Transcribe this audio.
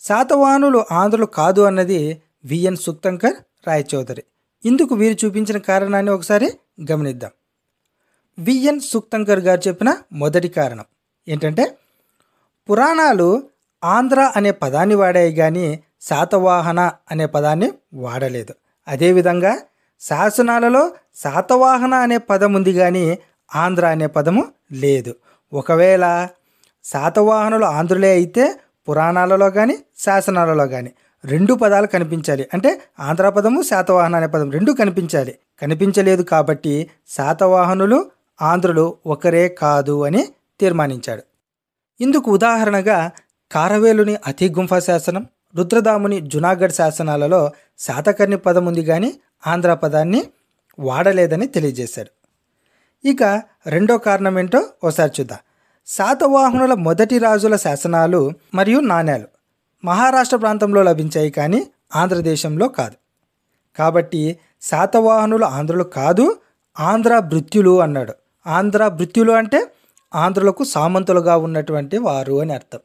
శాతవాహనులు ఆంధ్రులు కాదు అన్నది విఎన్ సుక్తంకర్, రాయచౌదరి. ఇందుకు వీరు చూపించిన కారణాన్ని ఒకసారి గమనిద్దాం. విఎన్ సుక్తంకర్ గారు చెప్పిన మొదటి కారణం ఏంటంటే, పురాణాలు ఆంధ్ర అనే పదాన్ని వాడాయి కానీ శాతవాహన అనే పదాన్ని వాడలేదు. అదేవిధంగా శాసనాలలో శాతవాహన అనే పదం ఉంది కానీ ఆంధ్ర అనే పదము లేదు. ఒకవేళ శాతవాహనులు ఆంధ్రులే అయితే పురాణాలలో కానీ శాసనాలలో కానీ రెండు పదాలు కనిపించాలి. అంటే ఆంధ్ర పదము, శాతవాహన అనే పదం రెండు కనిపించాలి. కనిపించలేదు కాబట్టి శాతవాహనులు ఆంధ్రులు ఒకరే కాదు అని తీర్మానించాడు. ఇందుకు ఉదాహరణగా కారవేలుని అతిగుంఫా శాసనం, రుద్రదాముని జునాగఢ్ శాసనాలలో శాతకర్ణి పదం ఉంది కానీ ఆంధ్ర పదాన్ని వాడలేదని తెలియజేశాడు. ఇక రెండో కారణం ఏంటో ఒకసారి చూద్దాం. శాతవాహనుల మొదటి రాజుల శాసనాలు మరియు నాణ్యాలు మహారాష్ట్ర ప్రాంతంలో లభించాయి కానీ ఆంధ్రదేశంలో కాదు. కాబట్టి శాతవాహనులు ఆంధ్రులు కాదు, ఆంధ్ర భృత్యులు అన్నాడు. ఆంధ్ర భృత్యులు అంటే ఆంధ్రులకు సామంతులుగా ఉన్నటువంటి వారు అని అర్థం.